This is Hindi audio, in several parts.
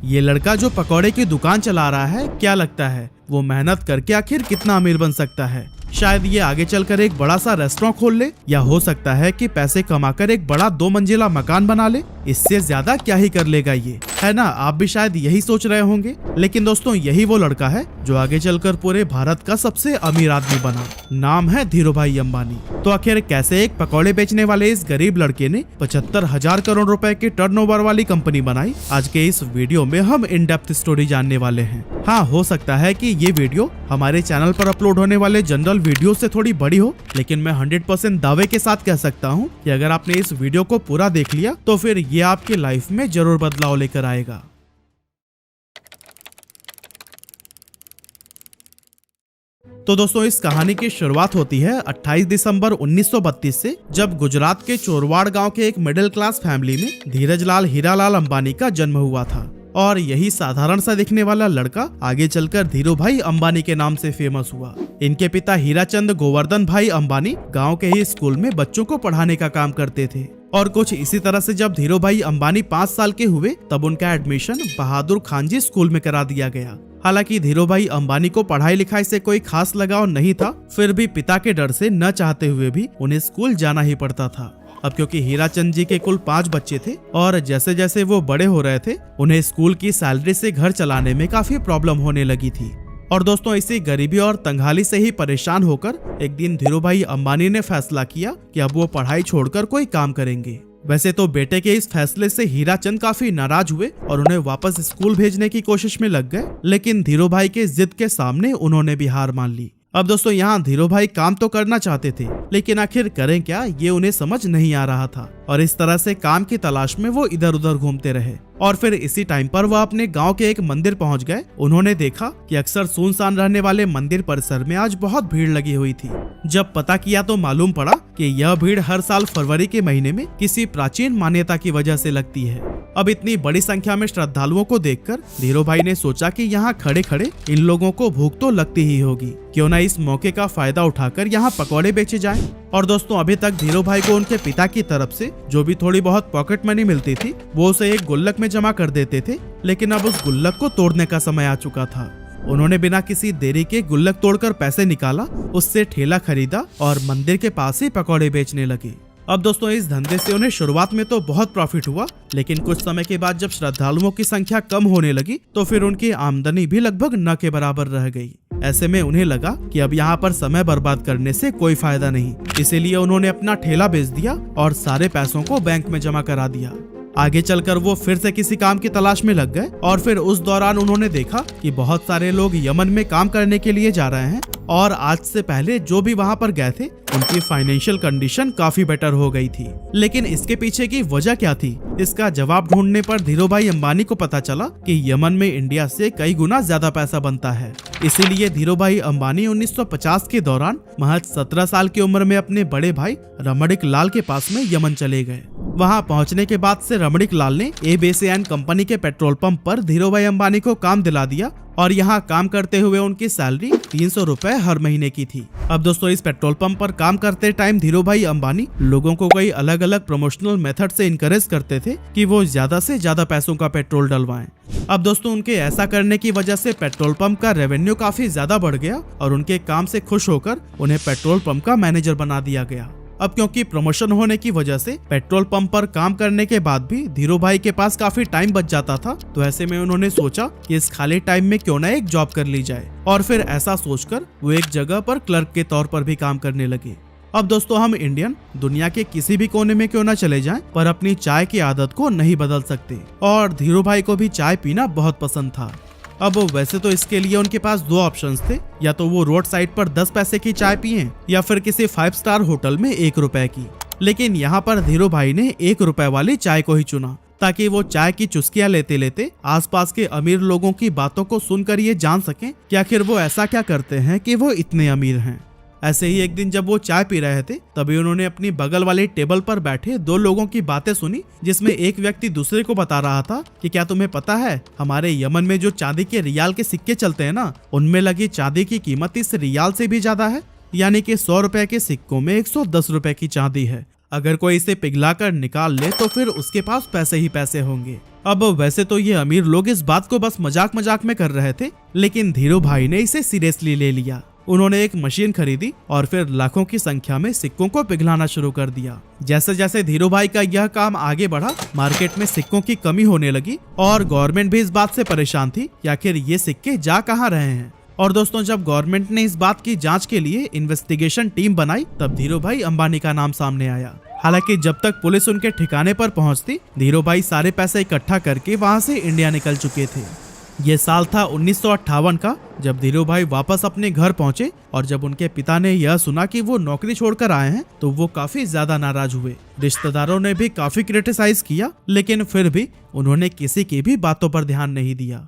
ये लड़का जो पकौड़े की दुकान चला रहा है, क्या लगता है वो मेहनत करके आखिर कितना अमीर बन सकता है? शायद ये आगे चलकर एक बड़ा सा रेस्टोरेंट खोल ले, या हो सकता है कि पैसे कमाकर एक बड़ा 2 मंजिला मकान बना ले। इससे ज्यादा क्या ही कर लेगा ये, है ना? आप भी शायद यही सोच रहे होंगे। लेकिन दोस्तों, यही वो लड़का है जो आगे चलकर पूरे भारत का सबसे अमीर आदमी बना। नाम है धीरूभाई अंबानी। तो आखिर कैसे एक पकौड़े बेचने वाले इस गरीब लड़के ने 75,000 करोड़ रुपए की टर्नओवर वाली कंपनी बनाई? आज के इस वीडियो में हम इन डेप्थ स्टोरी जानने वाले हैं। हाँ, हो सकता है कि ये वीडियो हमारे चैनल पर अपलोड होने वाले जनरल वीडियो से थोड़ी बड़ी हो, लेकिन मैं 100% दावे के साथ कह सकता हूँ कि अगर आपने इस वीडियो को पूरा देख लिया तो फिर ये आपके लाइफ में जरूर बदलाव लेकर आएगा। तो दोस्तों, इस कहानी की शुरुआत होती है 28 दिसंबर 1932 से, जब गुजरात के चोरवाड़ गांव के एक मिडिल क्लास फैमिली में धीरजलाल हीरालाल अंबानी का जन्म हुआ था। और यही साधारण सा दिखने वाला लड़का आगे चलकर धीरूभाई अंबानी के नाम से फेमस हुआ। इनके पिता हीराचंद गोवर्धन भाई अंबानी गांव के ही स्कूल में बच्चों को पढ़ाने का काम करते थे। और कुछ इसी तरह से जब धीरूभाई अंबानी 5 साल के हुए, तब उनका एडमिशन बहादुर खानजी स्कूल में करा दिया गया। हालांकि धीरूभाई अंबानी को पढ़ाई लिखाई से कोई खास लगाव नहीं था, फिर भी पिता के डर से न चाहते हुए भी उन्हें स्कूल जाना ही पड़ता था। अब क्योंकि हीराचंद जी के कुल 5 बच्चे थे और जैसे जैसे वो बड़े हो रहे थे, उन्हें स्कूल की सैलरी से घर चलाने में काफी प्रॉब्लम होने लगी थी। और दोस्तों, इसी गरीबी और तंगहाली से ही परेशान होकर एक दिन धीरूभाई अंबानी ने फैसला किया कि अब वो पढ़ाई छोड़कर कोई काम करेंगे। वैसे तो बेटे के इस फैसले से हीराचंद काफी नाराज हुए और उन्हें वापस स्कूल भेजने की कोशिश में लग गए, लेकिन धीरूभाई के जिद के सामने उन्होंने भी हार मान ली। अब दोस्तों, यहाँ धीरूभाई काम तो करना चाहते थे, लेकिन आखिर करें क्या, ये उन्हें समझ नहीं आ रहा था। और इस तरह से काम की तलाश में वो इधर उधर घूमते रहे। और फिर इसी टाइम पर वह अपने गांव के एक मंदिर पहुंच गए। उन्होंने देखा कि अक्सर सुनसान रहने वाले मंदिर परिसर में आज बहुत भीड़ लगी हुई थी। जब पता किया तो मालूम पड़ा कि यह भीड़ हर साल फरवरी के महीने में किसी प्राचीन मान्यता की वजह से लगती है। अब इतनी बड़ी संख्या में श्रद्धालुओं को देखकर धीरूभाई ने सोचा कि यहाँ खड़े खड़े इन लोगों को भूख तो लगती ही होगी, क्यों ना इस मौके का फायदा उठाकर यहाँ पकौड़े बेचे जाएं। और दोस्तों, अभी तक धीरूभाई को उनके पिता की तरफ से जो भी थोड़ी बहुत पॉकेट मनी मिलती थी, वो उसे एक गुल्लक में जमा कर देते थे। लेकिन अब उस गुल्लक को तोड़ने का समय आ चुका था। उन्होंने बिना किसी देरी के गुल्लक तोड़कर पैसे निकाला, उससे ठेला खरीदा और मंदिर के पास ही पकौड़े बेचने लगे। अब दोस्तों, इस धंधे से उन्हें शुरुआत में तो बहुत प्रॉफिट हुआ, लेकिन कुछ समय के बाद जब श्रद्धालुओं की संख्या कम होने लगी तो फिर उनकी आमदनी भी लगभग न के बराबर रह गई। ऐसे में उन्हें लगा कि अब यहाँ पर समय बर्बाद करने से कोई फायदा नहीं, इसीलिए उन्होंने अपना ठेला बेच दिया और सारे पैसों को बैंक में जमा करा दिया। आगे चलकर वो फिर से किसी काम की तलाश में लग गए और फिर उस दौरान उन्होंने देखा कि बहुत सारे लोग यमन में काम करने के लिए जा रहे हैं और आज से पहले जो भी वहां पर गए थे उनकी फाइनेंशियल कंडीशन काफी बेटर हो गई थी। लेकिन इसके पीछे की वजह क्या थी, इसका जवाब ढूंढने पर धीरूभाई अंबानी को पता चला कि यमन में इंडिया से कई गुना ज्यादा पैसा बनता है। इसीलिए धीरूभाई अंबानी 1950 के दौरान महज 17 साल की उम्र में अपने बड़े भाई रमणिक लाल के पास में यमन चले गए। वहां पहुंचने के बाद से रमणिक लाल ने एबीसी कंपनी के पेट्रोल पंप पर धीरूभाई अंबानी को काम दिला दिया और यहाँ काम करते हुए उनकी सैलरी 300 रुपए हर महीने की थी। अब दोस्तों, इस पेट्रोल पंप पर काम करते टाइम धीरूभाई अंबानी लोगों को कई अलग अलग प्रमोशनल मेथड से इनकरेज करते थे कि वो ज्यादा से ज्यादा पैसों का पेट्रोल डलवाएं। अब दोस्तों, उनके ऐसा करने की वजह से पेट्रोल पंप का रेवेन्यू काफी ज्यादा बढ़ गया और उनके काम से खुश होकर उन्हें पेट्रोल पंप का मैनेजर बना दिया गया। अब क्योंकि प्रमोशन होने की वजह से पेट्रोल पंप पर काम करने के बाद भी धीरूभाई के पास काफी टाइम बच जाता था, तो ऐसे में उन्होंने सोचा कि इस खाली टाइम में क्यों ना एक जॉब कर ली जाए। और फिर ऐसा सोचकर वो एक जगह पर क्लर्क के तौर पर भी काम करने लगे। अब दोस्तों, हम इंडियन दुनिया के किसी भी कोने में क्यों ना चले जाएं, पर अपनी चाय की आदत को नहीं बदल सकते। और धीरूभाई को भी चाय पीना बहुत पसंद था। अब वैसे तो इसके लिए उनके पास 2 ऑप्शंस थे, या तो वो रोड साइड पर 10 पैसे की चाय पिए या फिर किसी 5 स्टार होटल में 1 रुपए की। लेकिन यहाँ पर धीरूभाई ने 1 रुपए वाली चाय को ही चुना, ताकि वो चाय की चुस्कियां लेते लेते आसपास के अमीर लोगों की बातों को सुनकर ये जान सकें कि आखिर वो ऐसा क्या करते हैं कि वो इतने अमीर हैं। ऐसे ही एक दिन जब वो चाय पी रहे थे, तभी उन्होंने अपनी बगल वाली टेबल पर बैठे 2 लोगों की बातें सुनी, जिसमें एक व्यक्ति दूसरे को बता रहा था कि क्या तुम्हें पता है, हमारे यमन में जो चांदी के रियाल के सिक्के चलते हैं ना, उनमें लगी चांदी की कीमत इस रियाल से भी ज्यादा है। यानी कि 100 रुपए के सिक्कों में 110 रुपए की चांदी है। अगर कोई इसे पिघला कर निकाल ले तो फिर उसके पास पैसे ही पैसे होंगे। अब वैसे तो ये अमीर लोग इस बात को बस मजाक मजाक में कर रहे थे, लेकिन धीरू भाई ने इसे सीरियसली ले लिया। उन्होंने एक मशीन खरीदी और फिर लाखों की संख्या में सिक्कों को पिघलाना शुरू कर दिया। जैसे जैसे धीरू भाई का यह काम आगे बढ़ा, मार्केट में सिक्कों की कमी होने लगी और गवर्नमेंट भी इस बात से परेशान थी कि आखिर ये सिक्के जा कहाँ रहे हैं। और दोस्तों, जब गवर्नमेंट ने इस बात की जांच के लिए इन्वेस्टिगेशन टीम बनाई, तब धीरू भाई अंबानी का नाम सामने आया। हालांकि जब तक पुलिस उनके ठिकाने पर पहुंचती, धीरू भाई सारे पैसे इकट्ठा करके वहां से इंडिया निकल चुके थे। ये साल था 1958 का, जब धीरू भाई वापस अपने घर पहुंचे और जब उनके पिता ने यह सुना कि वो नौकरी छोड़कर आए हैं, तो वो काफी ज्यादा नाराज हुए। रिश्तेदारों ने भी काफी क्रिटिसाइज किया, लेकिन फिर भी उन्होंने किसी की भी बातों पर ध्यान नहीं दिया।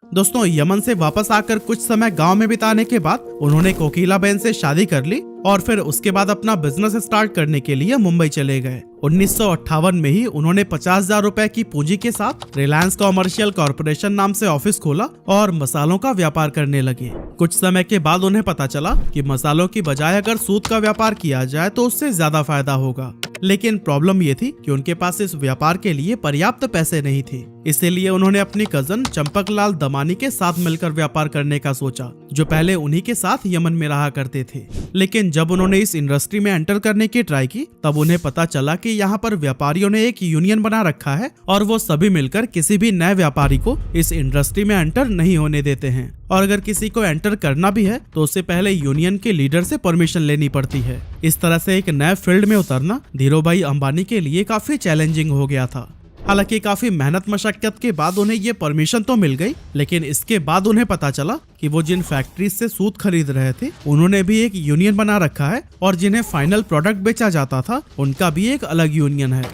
दोस्तों, यमन से वापस आकर कुछ समय गांव में बिताने के बाद उन्होंने कोकिला बहन से शादी कर ली और फिर उसके बाद अपना बिजनेस स्टार्ट करने के लिए मुंबई चले गए। 1958 में ही उन्होंने 50,000 रुपए की पूंजी के साथ रिलायंस कॉमर्शियल कॉर्पोरेशन नाम से ऑफिस खोला और मसालों का व्यापार करने लगे। कुछ समय के बाद उन्हें पता चला कि मसालों की बजाय अगर सूत का व्यापार किया जाए तो उससे ज्यादा फायदा होगा, लेकिन प्रॉब्लम ये थी कि उनके पास इस व्यापार के लिए पर्याप्त पैसे नहीं थे। इसीलिए उन्होंने अपनी कजन चंपकलाल दमानी के साथ मिलकर व्यापार करने का सोचा, जो पहले उन्हीं के साथ यमन में रहा करते थे। लेकिन जब उन्होंने इस इंडस्ट्री में एंटर करने की ट्राई की, तब उन्हें पता चला कि यहाँ पर व्यापारियों ने एक यूनियन बना रखा है और वो सभी मिलकर किसी भी नए व्यापारी को इस इंडस्ट्री में एंटर नहीं होने देते हैं। और अगर किसी को एंटर करना भी है तो उससे पहले यूनियन के लीडर से परमिशन लेनी पड़ती है। इस तरह से एक नए फील्ड में उतरना धीरू भाई अंबानी के लिए काफी चैलेंजिंग हो गया था। हालांकि काफी मेहनत मशक्कत के बाद उन्हें ये परमिशन तो मिल गई, लेकिन इसके बाद उन्हें पता चला कि वो जिन फैक्ट्रीज से सूत खरीद रहे थे, उन्होंने भी एक यूनियन बना रखा है और जिन्हें फाइनल प्रोडक्ट बेचा जाता था, उनका भी एक अलग यूनियन है।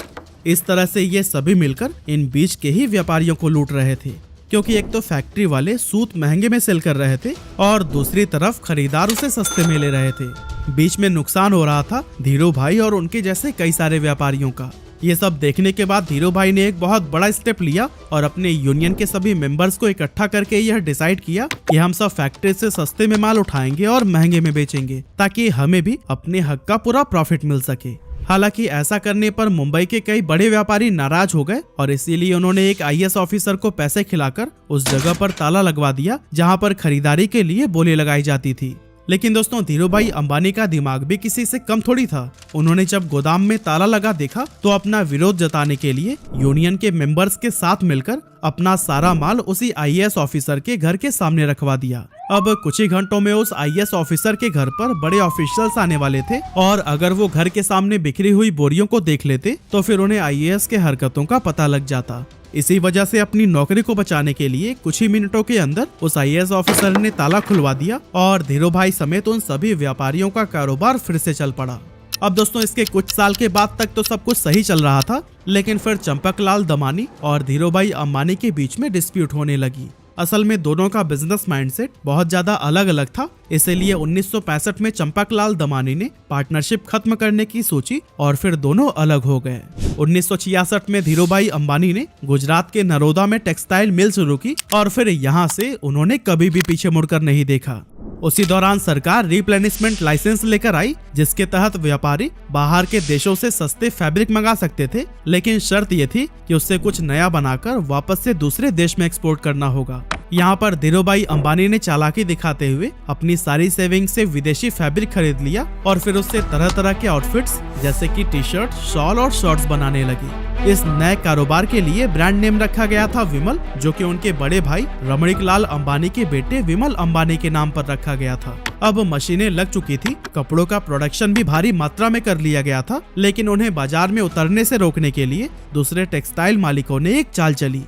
इस तरह से ये सभी मिलकर इन बीच के ही व्यापारियों को लूट रहे थे, क्योंकि एक तो फैक्ट्री वाले सूत महंगे में सेल कर रहे थे और दूसरी तरफ खरीदार उसे सस्ते में ले रहे थे। बीच में नुकसान हो रहा था धीरू भाई और उनके जैसे कई सारे व्यापारियों का। ये सब देखने के बाद धीरू भाई ने एक बहुत बड़ा स्टेप लिया और अपने यूनियन के सभी मेंबर्स को इकट्ठा करके यह डिसाइड किया कि हम सब फैक्ट्री से सस्ते में माल उठाएंगे और महंगे में बेचेंगे, ताकि हमें भी अपने हक का पूरा प्रॉफिट मिल सके। हालांकि ऐसा करने पर मुंबई के कई बड़े व्यापारी नाराज हो गए और इसीलिए उन्होंने एक IAS ऑफिसर को पैसे खिलाकर उस जगह पर ताला लगवा दिया जहां पर खरीदारी के लिए बोली लगाई जाती थी। लेकिन दोस्तों, धीरू भाई अंबानी का दिमाग भी किसी से कम थोड़ी था। उन्होंने जब गोदाम में ताला लगा देखा तो अपना विरोध जताने के लिए यूनियन के मेंबर्स के साथ मिलकर अपना सारा माल उसी IAS ऑफिसर के घर के सामने रखवा दिया। अब कुछ ही घंटों में उस IAS ऑफिसर के घर पर बड़े ऑफिशियल्स आने वाले थे और अगर वो घर के सामने बिखरी हुई बोरियों को देख लेते तो फिर उन्हें IAS के हरकतों का पता लग जाता। इसी वजह से अपनी नौकरी को बचाने के लिए कुछ ही मिनटों के अंदर उस IAS ऑफिसर ने ताला खुलवा दिया और धीरू भाई समेत उन सभी व्यापारियों का कारोबार फिर से चल पड़ा। अब दोस्तों, इसके कुछ साल के बाद तक तो सब कुछ सही चल रहा था, लेकिन फिर चंपकलाल दमानी और धीरू भाई अंबानी के बीच में डिस्प्यूट होने लगी। असल में दोनों का बिजनेस माइंडसेट बहुत ज्यादा अलग अलग था, इसलिए 1965 में चंपकलाल दमानी ने पार्टनरशिप खत्म करने की सोची और फिर दोनों अलग हो गए। 1966 में धीरू भाई अंबानी ने गुजरात के नरोदा में टेक्सटाइल मिल शुरू की और फिर यहाँ से उन्होंने कभी भी पीछे मुड़कर नहीं देखा। उसी दौरान सरकार रिप्लेनिशमेंट लाइसेंस लेकर आई, जिसके तहत व्यापारी बाहर के देशों से सस्ते फैब्रिक मंगा सकते थे, लेकिन शर्त ये थी कि उससे कुछ नया बनाकर वापस से दूसरे देश में एक्सपोर्ट करना होगा। यहाँ पर धीरू भाई अंबानी ने चालाकी दिखाते हुए अपनी सारी सेविंग से विदेशी फैब्रिक खरीद लिया और फिर उससे तरह तरह के आउटफिट्स जैसे कि टी-शर्ट, शॉल और शॉर्ट्स बनाने लगी। इस नए कारोबार के लिए ब्रांड नेम रखा गया था विमल, जो कि उनके बड़े भाई रमणीकलाल अंबानी के बेटे विमल अंबानी के नाम पर रखा गया था। अब मशीनें लग चुकी थी, कपड़ों का प्रोडक्शन भी भारी मात्रा में कर लिया गया था, लेकिन उन्हें बाजार में उतरने से रोकने के लिए दूसरे टेक्सटाइल मालिकों ने एक चाल चली।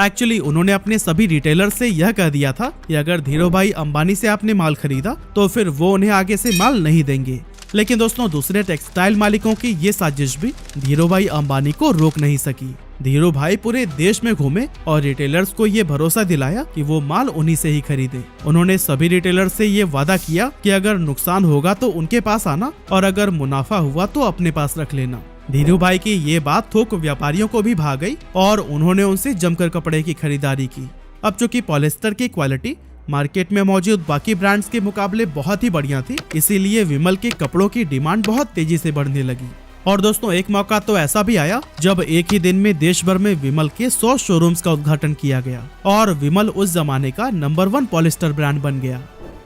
एक्चुअली उन्होंने अपने सभी रिटेलर से यह कह दिया था कि अगर धीरू भाई अंबानी से आपने माल खरीदा तो फिर वो उन्हें आगे से माल नहीं देंगे। लेकिन दोस्तों, दूसरे टेक्सटाइल मालिकों की ये साजिश भी धीरू भाई अंबानी को रोक नहीं सकी। धीरू भाई पूरे देश में घूमे और रिटेलर्स को ये भरोसा दिलाया कि वो माल उन्हीं से ही खरीदे। उन्होंने सभी रिटेलर्स से ये वादा किया कि अगर नुकसान होगा तो उनके पास आना और अगर मुनाफा हुआ तो अपने पास रख लेना। धीरू भाई की ये बात थोक व्यापारियों को भी भा गई और उन्होंने उनसे जमकर कपड़े की खरीदारी की। अब चूंकि पॉलिस्टर की क्वालिटी मार्केट में मौजूद बाकी ब्रांड्स के मुकाबले बहुत ही बढ़िया थी, इसीलिए विमल के कपड़ों की डिमांड बहुत तेजी से बढ़ने लगी। और दोस्तों एक मौका तो ऐसा भी आया जब एक ही दिन में देश भर में विमल के 100 शोरूम्स का उद्घाटन किया गया और विमल उस जमाने का नंबर 1 पॉलिस्टर ब्रांड बन गया।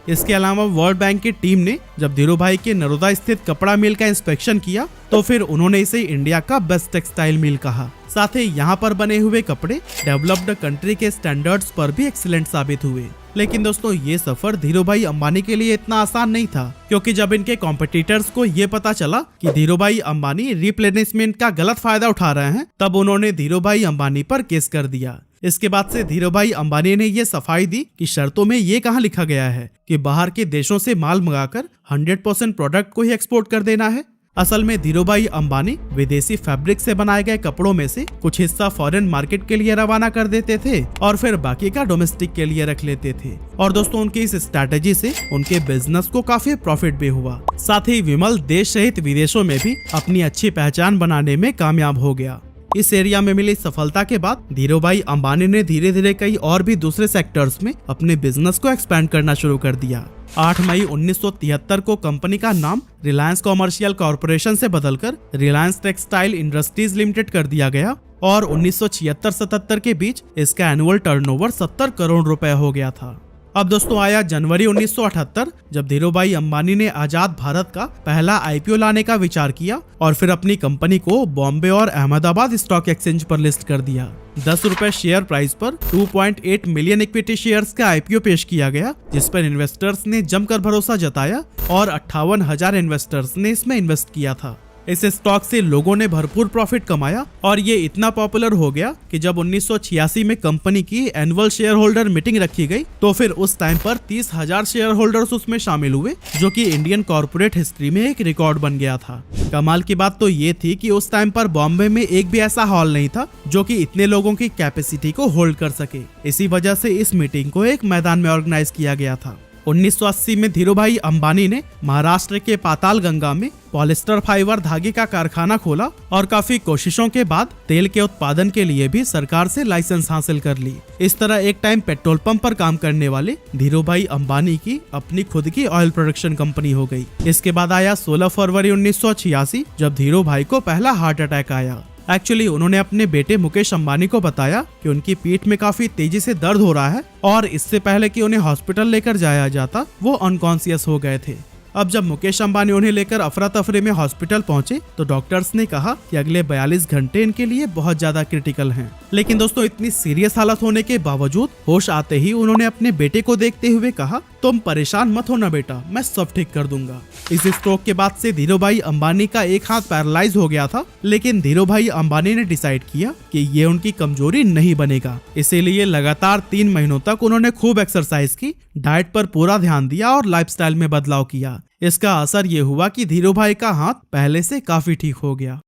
इसके अलावा वर्ल्ड बैंक की टीम ने जब धीरू भाई के नरोदा स्थित कपड़ा मिल का इंस्पेक्शन किया तो फिर उन्होंने इसे इंडिया का बेस्ट टेक्सटाइल मिल कहा। साथ ही यहाँ पर बने हुए कपड़े डेवलप्ड कंट्री के स्टैंडर्ड्स पर भी एक्सीलेंट साबित हुए। लेकिन दोस्तों ये सफर धीरू भाई अंबानी के लिए इतना आसान नहीं था, क्योंकि जब इनके कॉम्पिटिटर्स को ये पता चला कि धीरू भाई अंबानी रिप्लेनिशमेंट का गलत फायदा उठा रहे हैं, तब उन्होंने धीरू भाई अंबानी पर केस कर दिया। इसके बाद से धीरू भाई अंबानी ने ये सफाई दी कि शर्तों में ये कहाँ लिखा गया है कि बाहर के देशों से माल मंगाकर 100% प्रोडक्ट को ही एक्सपोर्ट कर देना है। असल में धीरू भाई अंबानी विदेशी फैब्रिक से बनाए गए कपड़ों में से कुछ हिस्सा फॉरेन मार्केट के लिए रवाना कर देते थे और फिर बाकी का डोमेस्टिक के लिए रख लेते थे। और दोस्तों उनकी इस स्ट्रैटेजी से उनके बिजनेस को काफी प्रॉफिट भी हुआ। साथ ही विमल देश सहित विदेशों में भी अपनी अच्छी पहचान बनाने में कामयाब हो गया। इस एरिया में मिली सफलता के बाद धीरू भाई अंबानी ने धीरे धीरे कई और भी दूसरे सेक्टर्स में अपने बिजनेस को एक्सपैंड करना शुरू कर दिया। 8 मई 1973 को कंपनी का नाम रिलायंस कॉमर्शियल कॉरपोरेशन से बदलकर रिलायंस टेक्सटाइल इंडस्ट्रीज लिमिटेड कर दिया गया और 1976-77 के बीच इसका एनुअल टर्नओवर 70 करोड़ रुपए हो गया था। अब दोस्तों आया जनवरी 1978, जब धीरू भाई अंबानी ने आजाद भारत का पहला आईपीओ लाने का विचार किया और फिर अपनी कंपनी को बॉम्बे और अहमदाबाद स्टॉक एक्सचेंज पर लिस्ट कर दिया। 10 रुपए शेयर प्राइस पर 2.8 मिलियन इक्विटी शेयर्स का आईपीओ पेश किया गया, जिस पर इन्वेस्टर्स ने जमकर भरोसा जताया और 58,000 इन्वेस्टर्स ने इसमें इन्वेस्ट किया था। इस स्टॉक से लोगों ने भरपूर प्रॉफिट कमाया और ये इतना पॉपुलर हो गया कि जब 1986 में कंपनी की एनुअल शेयर होल्डर मीटिंग रखी गई तो फिर उस टाइम पर 30,000 शेयर होल्डर्स उसमें शामिल हुए, जो कि इंडियन कॉर्पोरेट हिस्ट्री में एक रिकॉर्ड बन गया था। कमाल की बात तो ये थी कि उस टाइम पर बॉम्बे में एक भी ऐसा हॉल नहीं था जो कि इतने लोगों की कैपेसिटी को होल्ड कर सके। इसी वजह से इस मीटिंग को एक मैदान में ऑर्गेनाइज किया गया था। 1980 में धीरू भाई अंबानी ने महाराष्ट्र के पाताल गंगा में पॉलिस्टर फाइबर धागे का कारखाना खोला और काफी कोशिशों के बाद तेल के उत्पादन के लिए भी सरकार से लाइसेंस हासिल कर ली। इस तरह एक टाइम पेट्रोल पंप पर काम करने वाले धीरू भाई अंबानी की अपनी खुद की ऑयल प्रोडक्शन कंपनी हो गई। इसके बाद आया 16 फरवरी 1986, जब धीरू भाई को पहला हार्ट अटैक आया। एक्चुअली उन्होंने अपने बेटे मुकेश अंबानी को बताया कि उनकी पीठ में काफी तेजी से दर्द हो रहा है और इससे पहले कि उन्हें हॉस्पिटल लेकर जाया जाता वो अनकॉन्शियस हो गए थे। अब जब मुकेश अंबानी उन्हें लेकर अफरा तफरी में हॉस्पिटल पहुंचे तो डॉक्टर्स ने कहा कि अगले 42 घंटे इनके लिए बहुत ज्यादा क्रिटिकल हैं। लेकिन दोस्तों इतनी सीरियस हालत होने के बावजूद होश आते ही उन्होंने अपने बेटे को देखते हुए कहा, तुम परेशान मत होना बेटा, मैं सब ठीक कर दूंगा। इस स्ट्रोक के बाद से धीरू भाई अंबानी का एक हाथ पैरालाइज हो गया था, लेकिन धीरू भाई अंबानी ने डिसाइड किया कि ये उनकी कमजोरी नहीं बनेगा। इसीलिए लगातार 3 महीनों तक उन्होंने खूब एक्सरसाइज की, डाइट पर पूरा ध्यान दिया और लाइफस्टाइल में बदलाव किया। इसका असर ये हुआ कि धीरू भाई का हाथ पहले से काफी ठीक हो गया।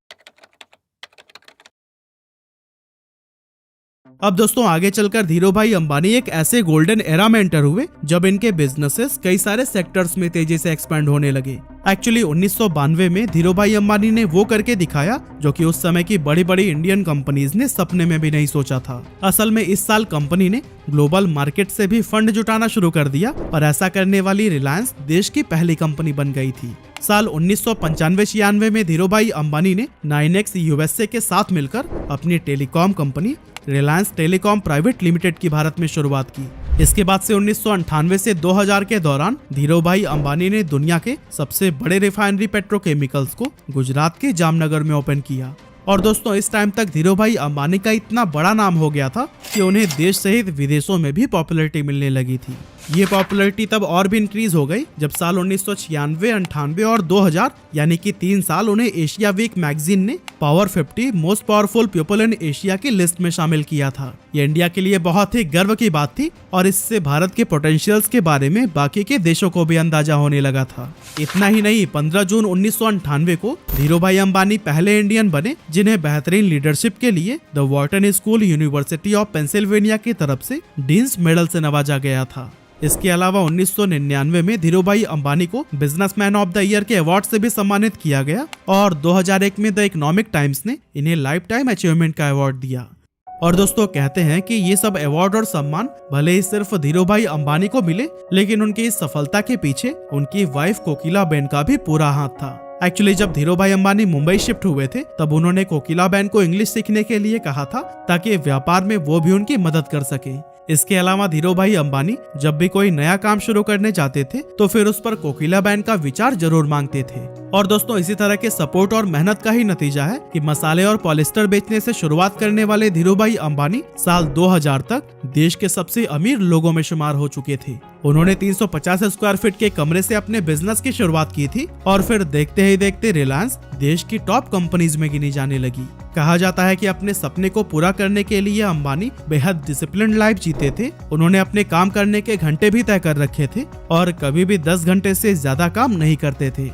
अब दोस्तों आगे चलकर धीरू भाई अंबानी एक ऐसे गोल्डन एरा में एंटर हुए जब इनके बिजनेसेस कई सारे सेक्टर्स में तेजी से एक्सपेंड होने लगे। एक्चुअली 1992 में धीरू भाई अंबानी ने वो करके दिखाया जो कि उस समय की बड़ी बड़ी इंडियन कंपनीज ने सपने में भी नहीं सोचा था। असल में इस साल कंपनी ने ग्लोबल मार्केट से भी फंड जुटाना शुरू कर दिया और ऐसा करने वाली रिलायंस देश की पहली कंपनी बन गई थी। साल 1995-96 में धीरू भाई अंबानी ने 9X USA के साथ मिलकर अपनी telecom company Reliance telecom private limited की भारत में शुरुआत की। इसके बाद से 1998 से 2000 के दौरान धीरू भाई अंबानी ने दुनिया के सबसे बड़े रिफाइनरी पेट्रोकेमिकल्स को गुजरात के जामनगर में ओपन किया। और दोस्तों इस टाइम तक धीरू भाई अंबानी का इतना बड़ा नाम हो गया था कि उन्हें देश सहित विदेशों में भी पॉपुलैरिटी मिलने लगी थी। ये पॉपुलैरिटी तब और भी इंक्रीज हो गई जब साल 1996, 98 और 2000 यानी कि 3 साल उन्हें एशिया वीक मैगजीन ने power 50 most powerful people in Asia की लिस्ट में शामिल किया था। ये इंडिया के लिए बहुत ही गर्व की बात थी और इससे भारत के पोटेंशियल्स के बारे में बाकी के देशों को भी अंदाजा होने लगा था। इतना ही नहीं, 15 जून 1998 को धीरू भाई अंबानी पहले इंडियन बने जिन्हें बेहतरीन लीडरशिप के लिए the Wharton school university of Pennsylvania की तरफ से डीन्स मेडल से नवाजा गया था। इसके अलावा 1999 में धीरू भाई अंबानी को बिजनेसमैन ऑफ द ईयर के अवार्ड से भी सम्मानित किया गया और 2001 में द इकोनॉमिक टाइम्स ने इन्हें लाइफ टाइम अचीवमेंट का अवार्ड दिया। और दोस्तों कहते हैं कि ये सब अवार्ड और सम्मान भले ही सिर्फ धीरू भाई अंबानी को मिले, लेकिन उनकी इस सफलता के पीछे उनकी वाइफ कोकिला बेन का भी पूरा हाथ था। एक्चुअली जब धीरूभाई अंबानी मुंबई शिफ्ट हुए थे तब उन्होंने कोकिलाबेन को इंग्लिश सीखने के लिए कहा था ताकि व्यापार में वो भी उनकी मदद कर सके। इसके अलावा धीरूभाई अंबानी जब भी कोई नया काम शुरू करने जाते थे तो फिर उस पर कोकिलाबेन का विचार जरूर मांगते थे। और दोस्तों इसी तरह के सपोर्ट और मेहनत का ही नतीजा है कि मसाले और पॉलिस्टर बेचने से शुरुआत करने वाले धीरूभाई अंबानी साल 2000 तक देश के सबसे अमीर लोगों में शुमार हो चुके थे। उन्होंने 350 स्क्वायर फीट के कमरे से अपने बिजनेस की शुरुआत की थी और फिर देखते ही देखते रिलायंस देश की टॉप कंपनीज में गिनी जाने लगी। कहा जाता है कि अपने सपने को पूरा करने के लिए अंबानी बेहद डिसिप्लिन्ड लाइफ जीते थे। उन्होंने अपने काम करने के घंटे भी तय कर रखे थे और कभी भी 10 घंटे से ज्यादा काम नहीं करते थे।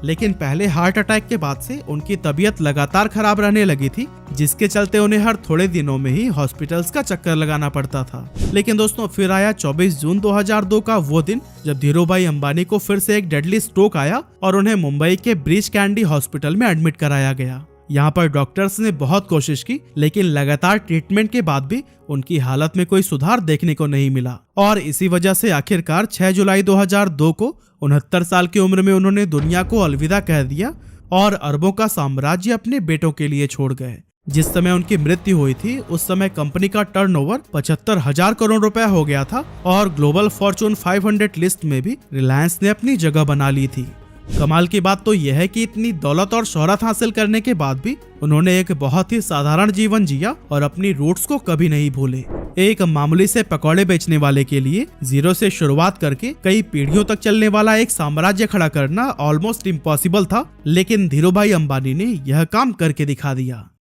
लेकिन पहले हार्ट अटैक के बाद से उनकी तबीयत लगातार खराब रहने लगी थी, जिसके चलते उन्हें हर थोड़े दिनों में ही हॉस्पिटल्स का चक्कर लगाना पड़ता था। लेकिन दोस्तों फिर आया 24 जून 2002 का वो दिन जब धीरूभाई अंबानी को फिर से एक डेडली स्ट्रोक आया और उन्हें मुंबई के ब्रीच कैंडी हॉस्पिटल में एडमिट कराया गया। यहाँ पर डॉक्टर्स ने बहुत कोशिश की लेकिन लगातार ट्रीटमेंट के बाद भी उनकी हालत में कोई सुधार देखने को नहीं मिला और इसी वजह से आखिरकार 6 जुलाई 2002 को 69 साल की उम्र में उन्होंने दुनिया को अलविदा कह दिया और अरबों का साम्राज्य अपने बेटों के लिए छोड़ गए। जिस समय उनकी मृत्यु हुई थी उस समय कंपनी का टर्नओवर 75,000 करोड़ रुपया हो गया था और ग्लोबल फॉर्चून 500 लिस्ट में भी रिलायंस ने अपनी जगह बना ली थी। कमाल की बात तो यह है कि इतनी दौलत और शोहरत हासिल करने के बाद भी उन्होंने एक बहुत ही साधारण जीवन जिया और अपनी रूट्स को कभी नहीं भूले। एक मामूली से पकौड़े बेचने वाले के लिए जीरो से शुरुआत करके कई पीढ़ियों तक चलने वाला एक साम्राज्य खड़ा करना ऑलमोस्ट इम्पॉसिबल था, लेकिन धीरूभाई अंबानी ने यह काम करके दिखा दिया।